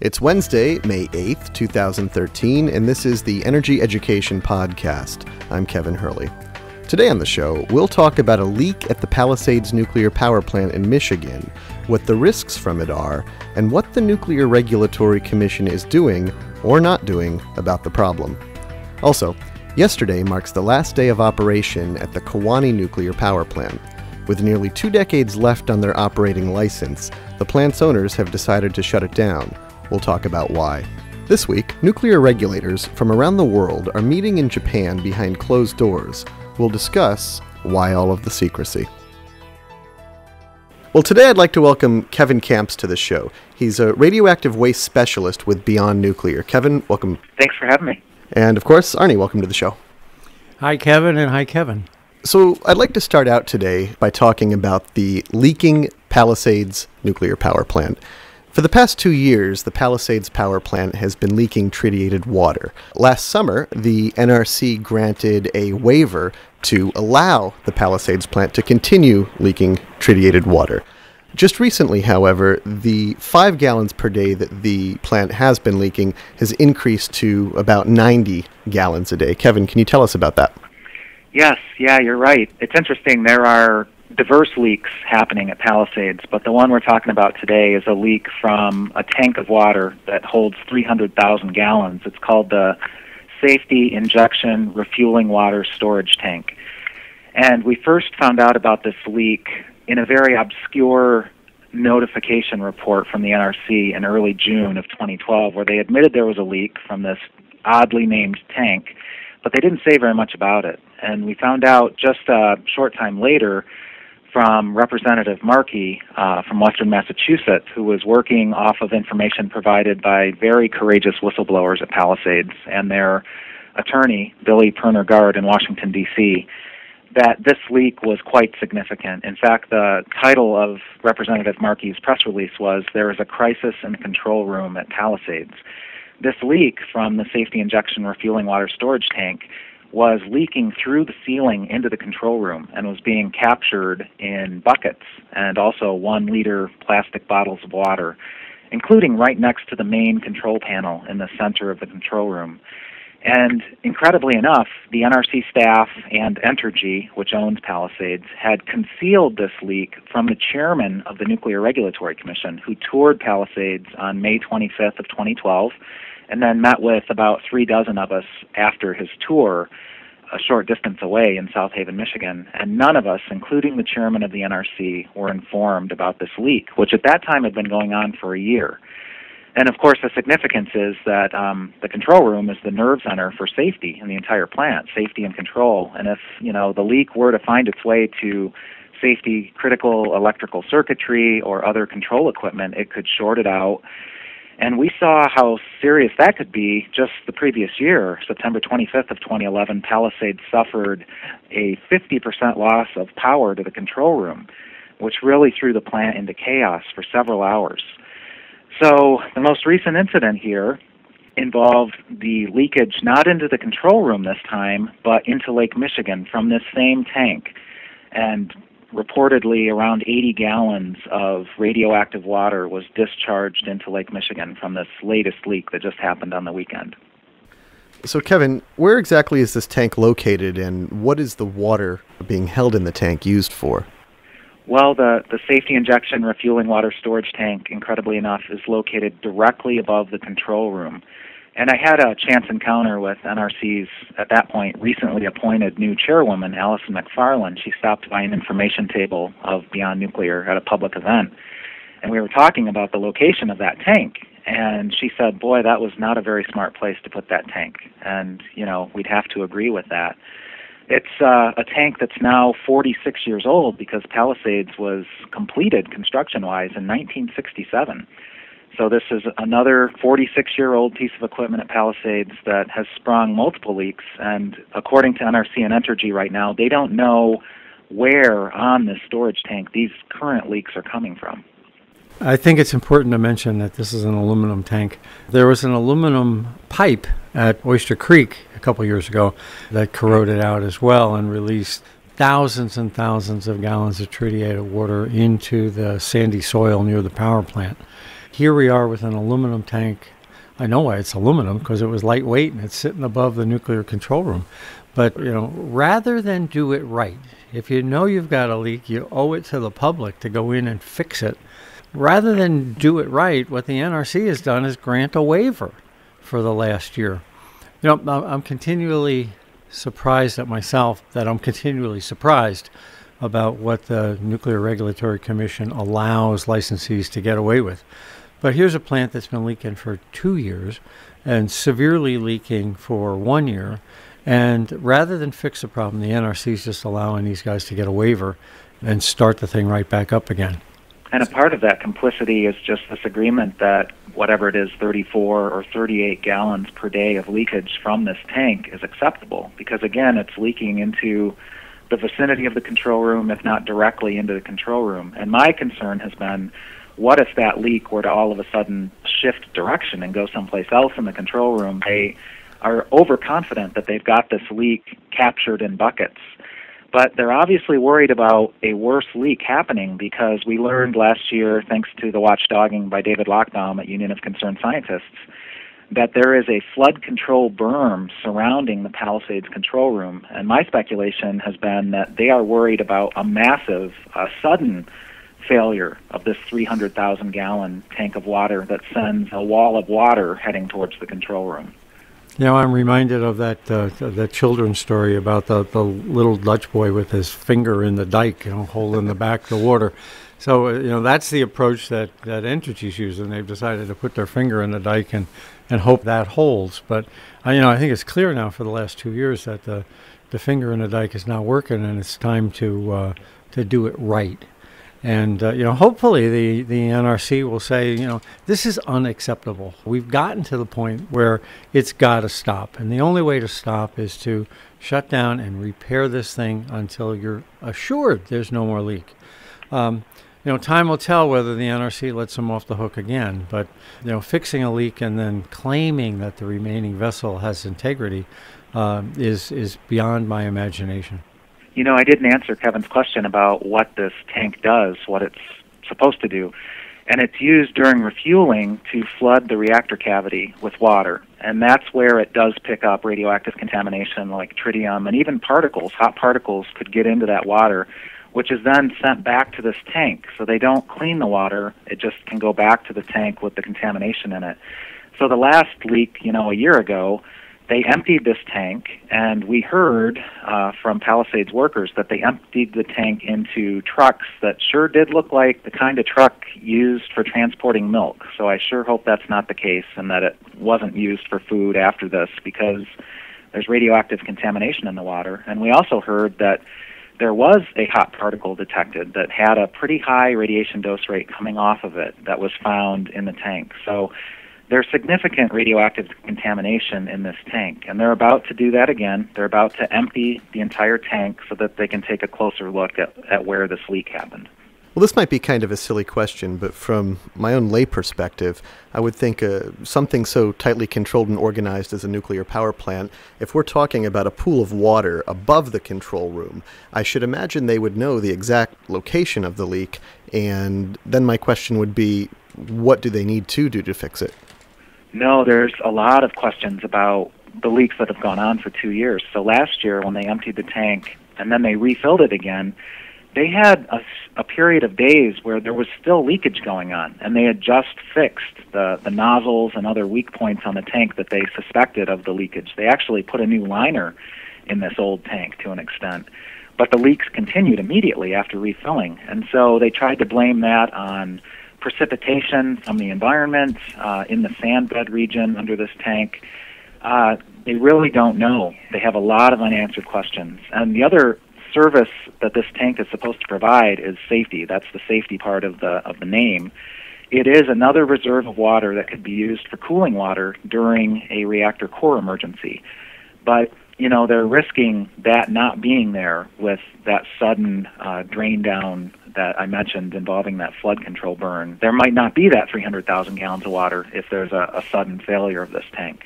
It's Wednesday, May 8th, 2013, and this is the Energy Education Podcast. I'm Kevin Hurley. Today on the show, we'll talk about a leak at the Palisades nuclear power plant in Michigan, what the risks from it are, and what the Nuclear Regulatory Commission is doing or not doing about the problem. Also, yesterday marks the last day of operation at the Kewaunee nuclear power plant. With nearly 2 decades left on their operating license, the plant's owners have decided to shut it down. We'll talk about why. This week, nuclear regulators from around the world are meeting in Japan behind closed doors. We'll discuss why all of the secrecy. Well, today I'd like to welcome Kevin Kamps to the show. He's a radioactive waste specialist with Beyond Nuclear. Kevin, welcome. Thanks for having me. And of course, Arnie, welcome to the show. Hi, Kevin, and hi, Kevin. So I'd like to start out today by talking about the leaking Palisades nuclear power plant. For the past 2 years, the Palisades power plant has been leaking tritiated water. Last summer, the NRC granted a waiver to allow the Palisades plant to continue leaking tritiated water. Just recently, however, the 5 gallons per day that the plant has been leaking has increased to about 90 gallons a day. Kevin, can you tell us about that? Yes, you're right. It's interesting. There are diverse leaks happening at Palisades, but the one we're talking about today is a leak from a tank of water that holds 300,000 gallons. It's called the Safety Injection Refueling Water Storage Tank. And we first found out about this leak in a very obscure notification report from the NRC in early June of 2012, where they admitted there was a leak from this oddly named tank, but they didn't say very much about it. And we found out just a short time later from Representative Markey from Western Massachusetts, who was working off of information provided by very courageous whistleblowers at Palisades and their attorney, Billy Perner-Gard in Washington, D.C., that this leak was quite significant. In fact, the title of Representative Markey's press release was, "There is a crisis in the control room at Palisades." This leak from the Safety Injection Refueling Water Storage Tank was leaking through the ceiling into the control room and was being captured in buckets and also 1-liter plastic bottles of water, including right next to the main control panel in the center of the control room. And incredibly enough, the NRC staff and Entergy, which owns Palisades, had concealed this leak from the chairman of the Nuclear Regulatory Commission, who toured Palisades on May 25th of 2012, and then met with about 3 dozen of us after his tour a short distance away in South Haven, Michigan. And none of us, including the chairman of the NRC, were informed about this leak, which at that time had been going on for a year. And of course, the significance is that the control room is the nerve center for safety in the entire plant, safety and control. And if, the leak were to find its way to safety critical electrical circuitry or other control equipment, it could short it out. And we saw how serious that could be just the previous year. September 25th of 2011, Palisades suffered a 50% loss of power to the control room, which really threw the plant into chaos for several hours. So the most recent incident here involved the leakage not into the control room this time, but into Lake Michigan from this same tank. And reportedly around 80 gallons of radioactive water was discharged into Lake Michigan from this latest leak that just happened on the weekend. So Kevin, where exactly is this tank located and what is the water being held in the tank used for? Well, the Safety Injection Refueling Water Storage Tank, incredibly enough, is located directly above the control room. And I had a chance encounter with NRC's, at that point, recently appointed new chairwoman, Allison McFarland. She stopped by an information table of Beyond Nuclear at a public event. And we were talking about the location of that tank. And she said, boy, that was not a very smart place to put that tank. And, we'd have to agree with that. It's a tank that's now 46 years old because Palisades was completed construction-wise in 1967. So this is another 46-year-old piece of equipment at Palisades that has sprung multiple leaks. And according to NRC and Entergy right now, they don't know where on this storage tank these current leaks are coming from. I think it's important to mention that this is an aluminum tank. There was an aluminum pipe at Oyster Creek a couple years ago that corroded out as well and released thousands and thousands of gallons of tritiated water into the sandy soil near the power plant. Here we are with an aluminum tank. I know why it's aluminum, because it was lightweight and it's sitting above the nuclear control room. But, rather than do it right, if you know you've got a leak, you owe it to the public to go in and fix it. Rather than do it right, what the NRC has done is grant a waiver for the last year. I'm continually surprised at myself that I'm continually surprised about what the Nuclear Regulatory Commission allows licensees to get away with. But here's a plant that's been leaking for 2 years and severely leaking for 1 year. And rather than fix the problem, the NRC is just allowing these guys to get a waiver and start the thing right back up again. And a part of that complicity is just this agreement that whatever it is, 34 or 38 gallons per day of leakage from this tank is acceptable. Because, again, it's leaking into the vicinity of the control room, if not directly into the control room. And my concern has been, what if that leak were to all of a sudden shift direction and go someplace else in the control room? They are overconfident that they've got this leak captured in buckets. But they're obviously worried about a worse leak happening, because we learned last year, thanks to the watchdogging by David Lochbaum at Union of Concerned Scientists, that there is a flood control berm surrounding the Palisades control room. And my speculation has been that they are worried about a massive, sudden failure of this 300,000-gallon tank of water that sends a wall of water heading towards the control room. I'm reminded of that children's story about the little Dutch boy with his finger in the dike, holding the back of the water. So, that's the approach that Entergy's using. They've decided to put their finger in the dike and hope that holds. But, I think it's clear now for the last 2 years that the finger in the dike is not working, and it's time to do it right. And, hopefully the NRC will say, this is unacceptable. We've gotten to the point where it's got to stop. And the only way to stop is to shut down and repair this thing until you're assured there's no more leak. Time will tell whether the NRC lets them off the hook again. But, fixing a leak and then claiming that the remaining vessel has integrity is beyond my imagination. I didn't answer Kevin's question about what this tank does, what it's supposed to do. And it's used during refueling to flood the reactor cavity with water. And that's where it does pick up radioactive contamination like tritium, and even particles. Hot particles could get into that water, which is then sent back to this tank. So they don't clean the water. It just can go back to the tank with the contamination in it. So the last leak, a year ago, they emptied this tank, and we heard from Palisades workers that they emptied the tank into trucks that sure did look like the kind of truck used for transporting milk. So I sure hope that's not the case, and that it wasn't used for food after this, because there's radioactive contamination in the water. And we also heard that there was a hot particle detected that had a pretty high radiation dose rate coming off of it that was found in the tank. So there's significant radioactive contamination in this tank, and they're about to do that again. They're about to empty the entire tank so that they can take a closer look at where this leak happened. Well, this might be kind of a silly question, but from my own lay perspective, I would think something so tightly controlled and organized as a nuclear power plant, if we're talking about a pool of water above the control room, I should imagine they would know the exact location of the leak, and then my question would be, what do they need to do to fix it? No, there's a lot of questions about the leaks that have gone on for 2 years. So last year, when they emptied the tank and then they refilled it again, they had a period of days where there was still leakage going on, and they had just fixed the nozzles and other weak points on the tank that they suspected of the leakage. They actually put a new liner in this old tank to an extent, but the leaks continued immediately after refilling. And so they tried to blame that on precipitation from the environment in the sand bed region under this tank. They really don't know. They have a lot of unanswered questions. And the other service that this tank is supposed to provide is safety. That's the safety part of the name. It is another reserve of water that could be used for cooling water during a reactor core emergency. But they're risking that not being there with that sudden drain down that I mentioned involving that flood control burn. There might not be that 300,000 gallons of water if there's a sudden failure of this tank.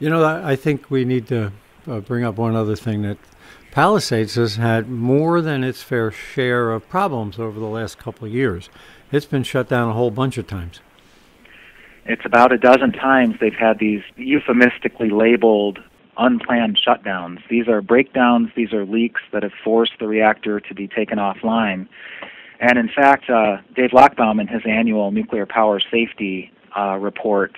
I think we need to bring up one other thing, that Palisades has had more than its fair share of problems over the last couple of years. It's been shut down a whole bunch of times. It's about a dozen times they've had these euphemistically labeled unplanned shutdowns. These are breakdowns, these are leaks that have forced the reactor to be taken offline. And in fact, Dave Lochbaum in his annual nuclear power safety reports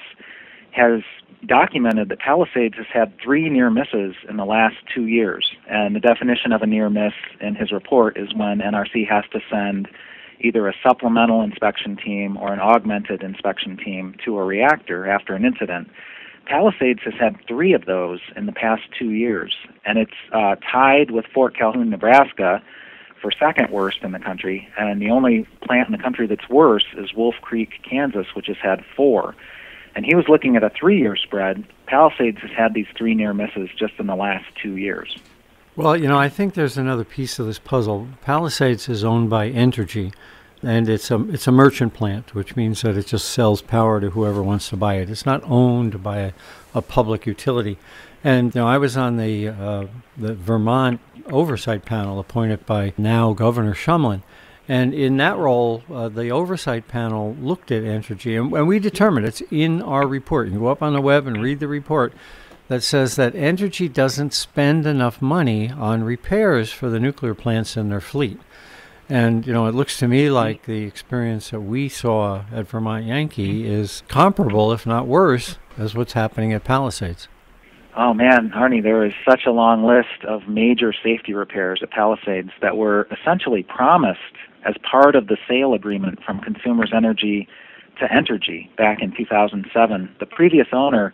has documented that Palisades has had 3 near misses in the last 2 years. And the definition of a near miss in his report is when NRC has to send either a supplemental inspection team or an augmented inspection team to a reactor after an incident. Palisades has had 3 of those in the past 2 years, and it's tied with Fort Calhoun, Nebraska, for second worst in the country, and the only plant in the country that's worse is Wolf Creek, Kansas, which has had 4. And he was looking at a 3-year spread. Palisades has had these 3 near misses just in the last 2 years. Well, I think there's another piece of this puzzle. Palisades is owned by Entergy, and it's a merchant plant, which means that it just sells power to whoever wants to buy it. It's not owned by a public utility. And I was on the Vermont oversight panel appointed by now Governor Shumlin. And in that role, the oversight panel looked at Entergy, and we determined, it's in our report. You can go up on the web and read the report that says that Entergy doesn't spend enough money on repairs for the nuclear plants in their fleet. And, it looks to me like the experience that we saw at Vermont Yankee is comparable, if not worse, as what's happening at Palisades. Oh, man, Arnie, there is such a long list of major safety repairs at Palisades that were essentially promised as part of the sale agreement from Consumers Energy to Entergy back in 2007. The previous owner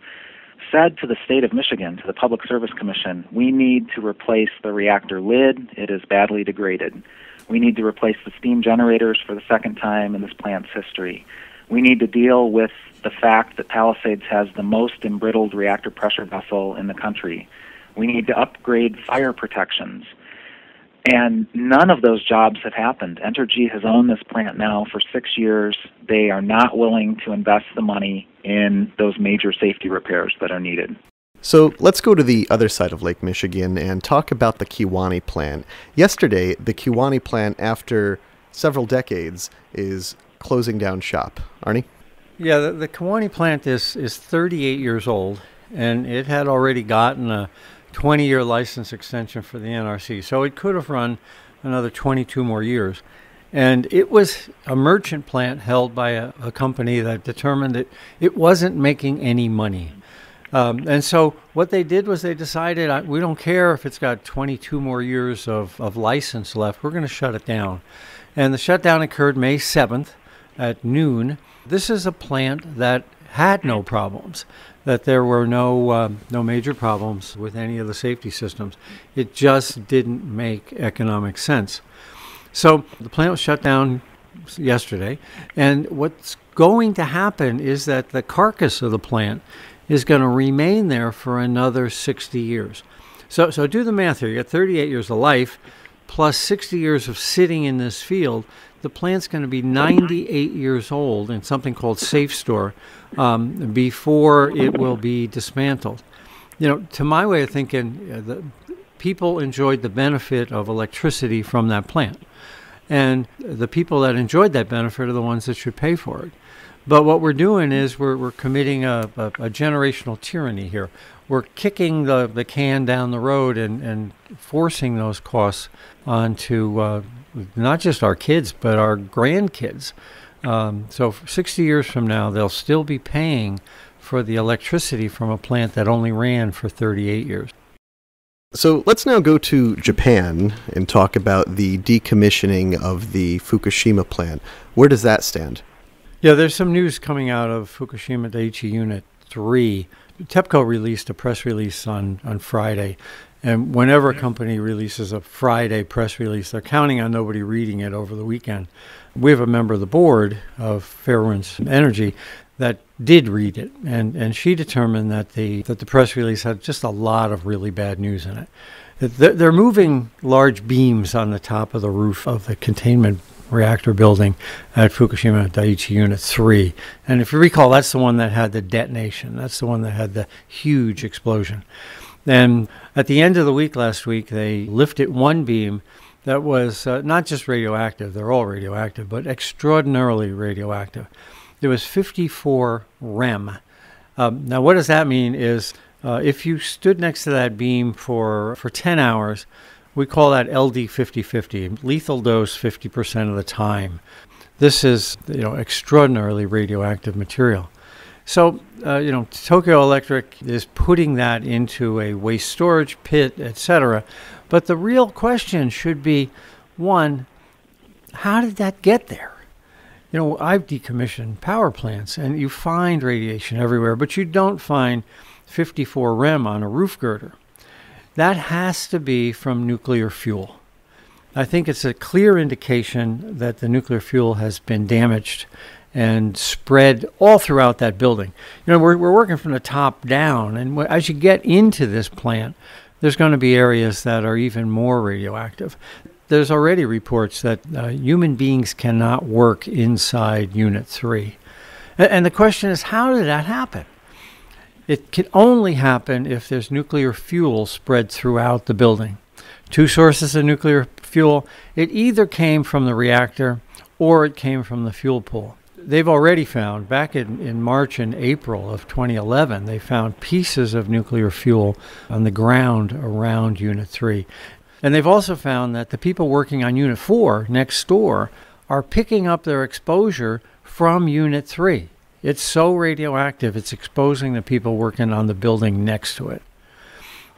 said to the state of Michigan, to the Public Service Commission, we need to replace the reactor lid. It is badly degraded. We need to replace the steam generators for the second time in this plant's history. We need to deal with the fact that Palisades has the most embrittled reactor pressure vessel in the country. We need to upgrade fire protections. And none of those jobs have happened. Entergy has owned this plant now for 6 years. They are not willing to invest the money in those major safety repairs that are needed. So let's go to the other side of Lake Michigan and talk about the Kewaunee plant. Yesterday, the Kewaunee plant, after several decades, is closing down shop. Arnie? Yeah, the Kewaunee plant is 38 years old, and it had already gotten a 20-year license extension for the NRC, so it could have run another 22 more years. And it was a merchant plant held by a company that determined that it wasn't making any money. And so what they did was they decided, we don't care if it's got 22 more years of license left, we're going to shut it down. And the shutdown occurred May 7th at noon. This is a plant that had no problems, that there were no major problems with any of the safety systems. It just didn't make economic sense. So the plant was shut down yesterday, and what's going to happen is that the carcass of the plant is going to remain there for another 60 years. So do the math here. You got 38 years of life plus 60 years of sitting in this field. The plant's going to be 98 years old in something called safe store before it will be dismantled. To my way of thinking, the people enjoyed the benefit of electricity from that plant. And the people that enjoyed that benefit are the ones that should pay for it. But what we're doing is we're committing a generational tyranny here. We're kicking the can down the road and forcing those costs onto not just our kids, but our grandkids. So 60 years from now, they'll still be paying for the electricity from a plant that only ran for 38 years. So let's now go to Japan and talk about the decommissioning of the Fukushima plant. Where does that stand? Yeah, there's some news coming out of Fukushima Daiichi Unit 3. TEPCO released a press release on Friday. And whenever a company releases a Friday press release, they're counting on nobody reading it over the weekend. We have a member of the board of Fairwinds Energy that did read it, and she determined that the press release had just a lot of really bad news in it. They're moving large beams on the top of the roof of the containment reactor building at Fukushima Daiichi Unit 3. And if you recall, that's the one that had the detonation. That's the one that had the huge explosion. And at the end of the week last week, they lifted one beam that was not just radioactive, they're all radioactive, but extraordinarily radioactive. there was 54 rem. Now, what does that mean is if you stood next to that beam for 10 hours, we call that LD 50-50, lethal dose 50% of the time. This is, extraordinarily radioactive material. So, Tokyo Electric is putting that into a waste storage pit, etc. But the real question should be, one, how did that get there? I've decommissioned power plants, and you find radiation everywhere, but you don't find 54 rem on a roof girder. That has to be from nuclear fuel. I think it's a clear indication that the nuclear fuel has been damaged and spread all throughout that building. We're working from the top down, and as you get into this plant, there's going to be areas that are even more radioactive. There's already reports that human beings cannot work inside Unit 3. And the question is, how did that happen? It can only happen if there's nuclear fuel spread throughout the building. Two sources of nuclear fuel. It either came from the reactor or it came from the fuel pool. They've already found, back in March and April of 2011, they found pieces of nuclear fuel on the ground around Unit 3. And they've also found that the people working on Unit 4 next door are picking up their exposure from Unit 3. It's so radioactive, it's exposing the people working on the building next to it.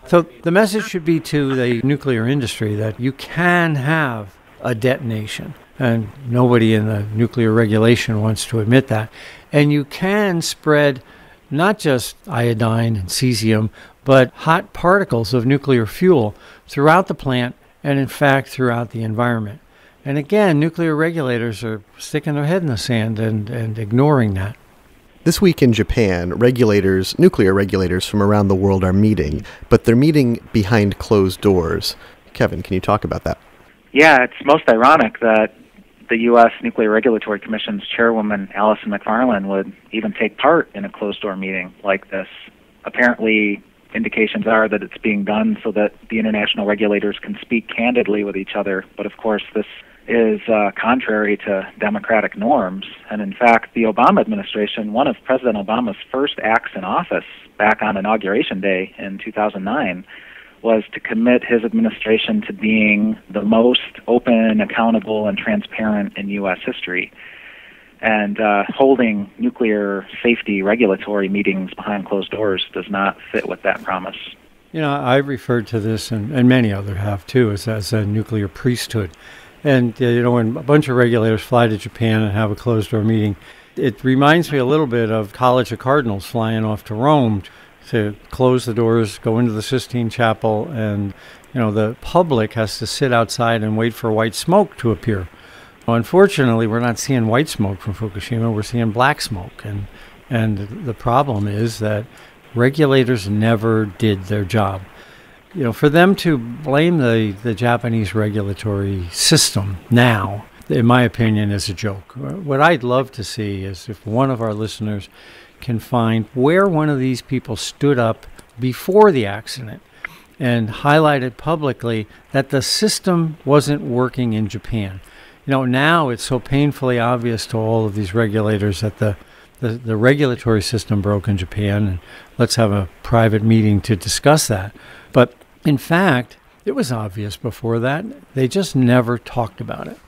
So the message should be to the nuclear industry that you can have a detonation, and nobody in the nuclear regulation wants to admit that. And you can spread not just iodine and cesium, but hot particles of nuclear fuel throughout the plant and, in fact, throughout the environment. And again, nuclear regulators are sticking their head in the sand and ignoring that. This week in Japan, nuclear regulators from around the world are meeting, but they're meeting behind closed doors. Kevin, can you talk about that? Yeah, it's most ironic that the U.S. Nuclear Regulatory Commission's chairwoman, Alison McFarland, would even take part in a closed-door meeting like this. Apparently, indications are that it's being done so that the international regulators can speak candidly with each other. But of course, this is contrary to democratic norms. And in fact, the Obama administration, one of President Obama's first acts in office back on Inauguration Day in 2009, was to commit his administration to being the most open, accountable, and transparent in U.S. history. And holding nuclear safety regulatory meetings behind closed doors does not fit with that promise. I've referred to this, and many others have too, as a nuclear priesthood. And, when a bunch of regulators fly to Japan and have a closed-door meeting, it reminds me a little bit of College of Cardinals flying off to Rome to close the doors, go into the Sistine Chapel, and, the public has to sit outside and wait for white smoke to appear. Well, unfortunately, we're not seeing white smoke from Fukushima, we're seeing black smoke. And the problem is that regulators never did their job. For them to blame the Japanese regulatory system now, in my opinion, is a joke. What I'd love to see is if one of our listeners can find where one of these people stood up before the accident and highlighted publicly that the system wasn't working in Japan. Now it's so painfully obvious to all of these regulators that the regulatory system broke in Japan, and let's have a private meeting to discuss that. But in fact, it was obvious before that. They just never talked about it.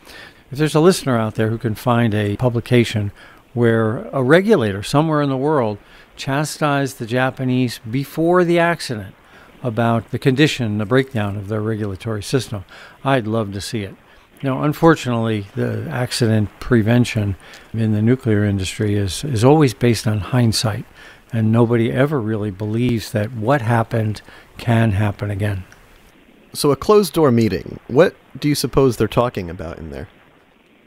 If there's a listener out there who can find a publication where a regulator somewhere in the world chastised the Japanese before the accident about the condition, the breakdown of their regulatory system, I'd love to see it. Unfortunately, the accident prevention in the nuclear industry is always based on hindsight, and nobody ever really believes that what happened can happen again. So a closed-door meeting, what do you suppose they're talking about in there?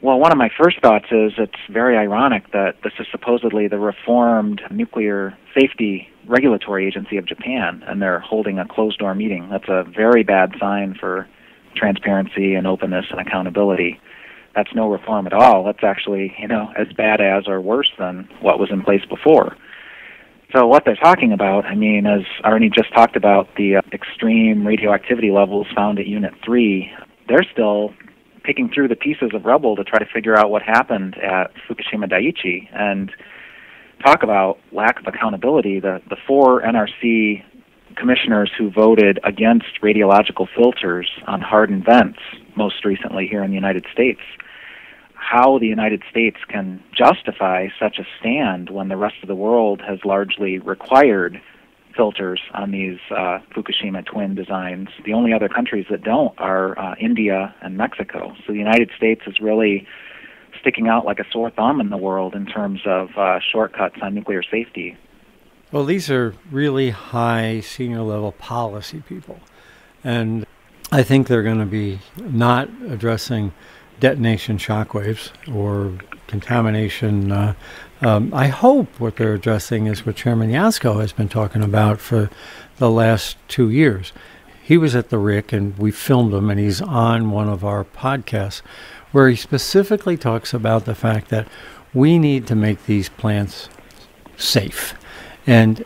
Well, one of my first thoughts is it's very ironic that this is supposedly the reformed Nuclear Safety Regulatory Agency of Japan, and they're holding a closed-door meeting. That's a very bad sign for transparency and openness and accountability. That's no reform at all. That's actually, as bad as or worse than what was in place before. So what they're talking about, as Arnie just talked about, the extreme radioactivity levels found at Unit 3, they're still picking through the pieces of rubble to try to figure out what happened at Fukushima Daiichi and talk about lack of accountability. The four NRC commissioners who voted against radiological filters on hardened vents, most recently here in the United States, how the United States can justify such a stand when the rest of the world has largely required filters on these Fukushima twin designs. The only other countries that don't are India and Mexico. So the United States is really sticking out like a sore thumb in the world in terms of shortcuts on nuclear safety. Well, these are really high senior-level policy people, and I think they're going to be not addressing detonation shockwaves or contamination. I hope what they're addressing is what Chairman Yasko has been talking about for the last 2 years. He was at the RIC, and we filmed him, and he's on one of our podcasts, where he specifically talks about the fact that we need to make these plants safe. And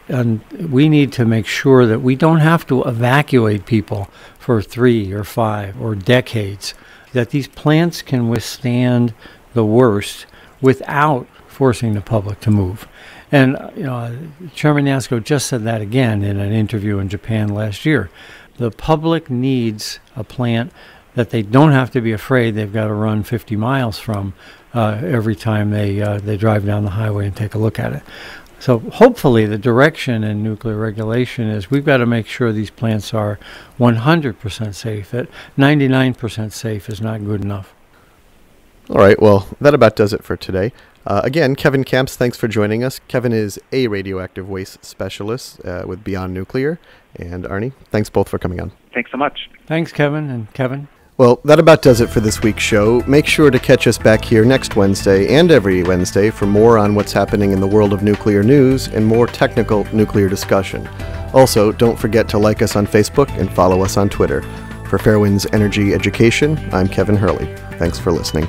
we need to make sure that we don't have to evacuate people for 3 or 5 or decades, that these plants can withstand the worst without forcing the public to move. And Chairman Yasko just said that again in an interview in Japan last year. The public needs a plant that they don't have to be afraid they've got to run 50 miles from every time they drive down the highway and take a look at it. So hopefully the direction in nuclear regulation is we've got to make sure these plants are 100% safe. At 99% safe is not good enough. All right, well, that about does it for today. Again, Kevin Kamps, thanks for joining us. Kevin is a radioactive waste specialist with Beyond Nuclear. And Arnie, thanks both for coming on. Thanks so much. Thanks, Kevin and Kevin. Well, that about does it for this week's show. Make sure to catch us back here next Wednesday and every Wednesday for more on what's happening in the world of nuclear news and more technical nuclear discussion. Also, don't forget to like us on Facebook and follow us on Twitter. For Fairwind's Energy Education, I'm Kevin Hurley. Thanks for listening.